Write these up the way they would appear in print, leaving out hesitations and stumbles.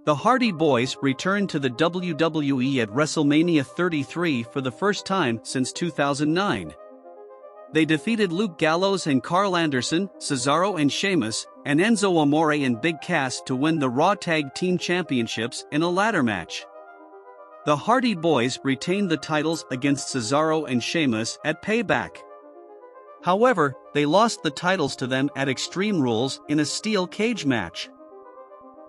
The Hardy Boys returned to the WWE at WrestleMania 33 for the first time since 2009. They defeated Luke Gallows and Carl Anderson, Cesaro and Sheamus, and Enzo Amore and Big Cass to win the Raw Tag Team Championships in a ladder match. The Hardy Boys retained the titles against Cesaro and Sheamus at Payback. However, they lost the titles to them at Extreme Rules in a steel cage match.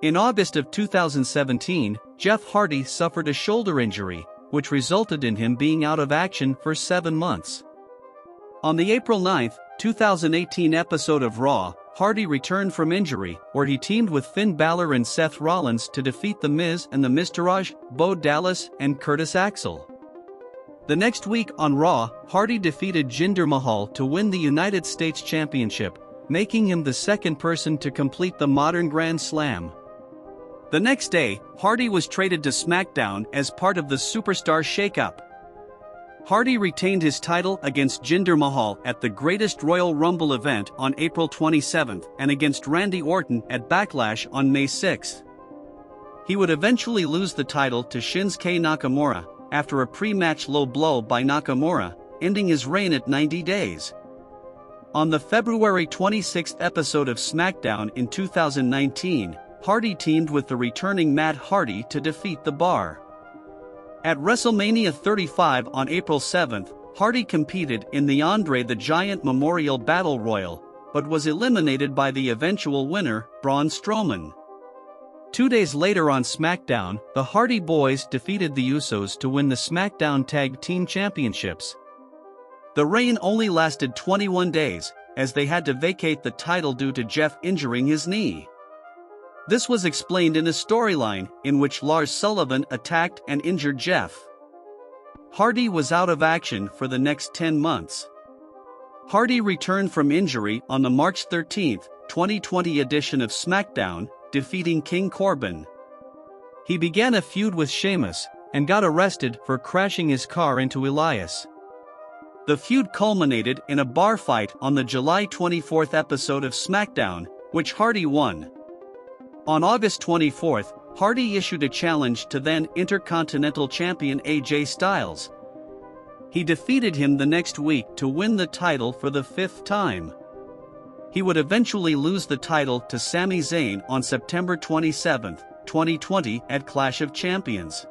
In August of 2017, Jeff Hardy suffered a shoulder injury, which resulted in him being out of action for 7 months. On the April 9, 2018 episode of Raw, Hardy returned from injury, where he teamed with Finn Balor and Seth Rollins to defeat The Miz and the Miztourage, Bo Dallas, and Curtis Axel. The next week on Raw, Hardy defeated Jinder Mahal to win the United States Championship, making him the second person to complete the modern Grand Slam. The next day, Hardy was traded to SmackDown as part of the Superstar Shakeup. Hardy retained his title against Jinder Mahal at the Greatest Royal Rumble event on April 27 and against Randy Orton at Backlash on May 6. He would eventually lose the title to Shinsuke Nakamura after a pre-match low blow by Nakamura, ending his reign at 90 days. On the February 26 episode of SmackDown in 2019, Hardy teamed with the returning Matt Hardy to defeat The Bar. At WrestleMania 35 on April 7, Hardy competed in the Andre the Giant Memorial Battle Royal, but was eliminated by the eventual winner, Braun Strowman. 2 days later on SmackDown, the Hardy Boys defeated the Usos to win the SmackDown Tag Team Championships. The reign only lasted 21 days, as they had to vacate the title due to Jeff injuring his knee. This was explained in a storyline in which Lars Sullivan attacked and injured Jeff. Hardy was out of action for the next 10 months. Hardy returned from injury on the March 13, 2020 edition of SmackDown, defeating King Corbin. He began a feud with Sheamus and got arrested for crashing his car into Elias. The feud culminated in a bar fight on the July 24 episode of SmackDown, which Hardy won. On August 24, Hardy issued a challenge to then Intercontinental Champion AJ Styles. He defeated him the next week to win the title for the 5th time. He would eventually lose the title to Sami Zayn on September 27, 2020 at Clash of Champions.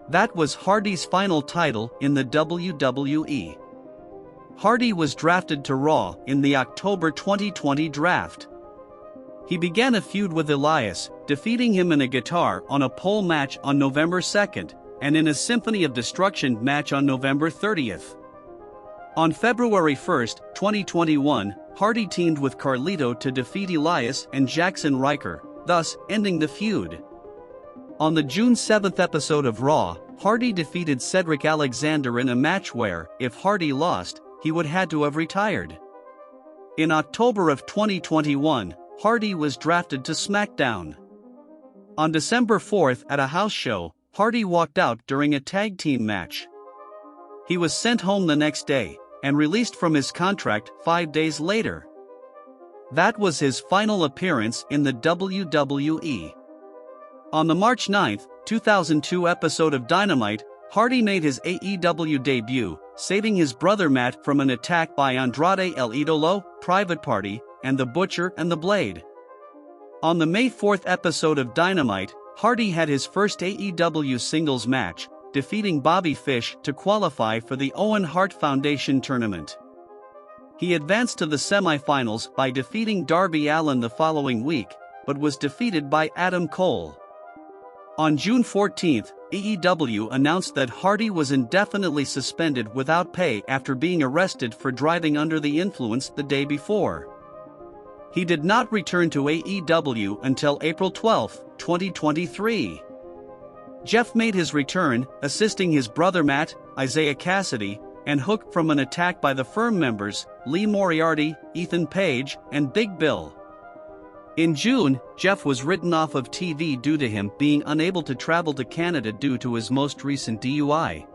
That was Hardy's final title in the WWE. Hardy was drafted to Raw in the October 2020 draft. He began a feud with Elias, defeating him in a guitar on a pole match on November 2, and in a Symphony of Destruction match on November 30. On February 1, 2021, Hardy teamed with Carlito to defeat Elias and Jackson Ryker, thus ending the feud. On the June 7 episode of Raw, Hardy defeated Cedric Alexander in a match where, if Hardy lost, he would had to have retired. In October of 2021, Hardy was drafted to SmackDown. On December 4 at a house show, Hardy walked out during a tag team match. He was sent home the next day, and released from his contract 5 days later. That was his final appearance in the WWE. On the March 9, 2002 episode of Dynamite, Hardy made his AEW debut, saving his brother Matt from an attack by Andrade El Idolo, Private Party, and The Butcher and the Blade. On the May 4 episode of Dynamite, Hardy had his first AEW singles match, defeating Bobby Fish to qualify for the Owen Hart Foundation tournament. He advanced to the semifinals by defeating Darby Allin the following week, but was defeated by Adam Cole. On June 14, AEW announced that Hardy was indefinitely suspended without pay after being arrested for driving under the influence the day before. He did not return to AEW until April 12, 2023. Jeff made his return, assisting his brother Matt, Isaiah Cassidy, and Hook from an attack by the Firm members, Lee Moriarty, Ethan Page, and Big Bill. In June, Jeff was written off of TV due to him being unable to travel to Canada due to his most recent DUI.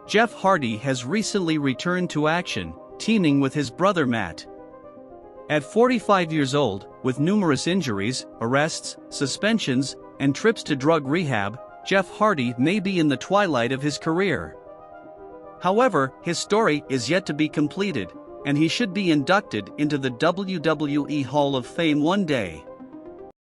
Jeff Hardy has recently returned to action, teaming with his brother Matt. At 45 years old, with numerous injuries, arrests, suspensions, and trips to drug rehab, Jeff Hardy may be in the twilight of his career. However, his story is yet to be completed, and he should be inducted into the WWE Hall of Fame one day.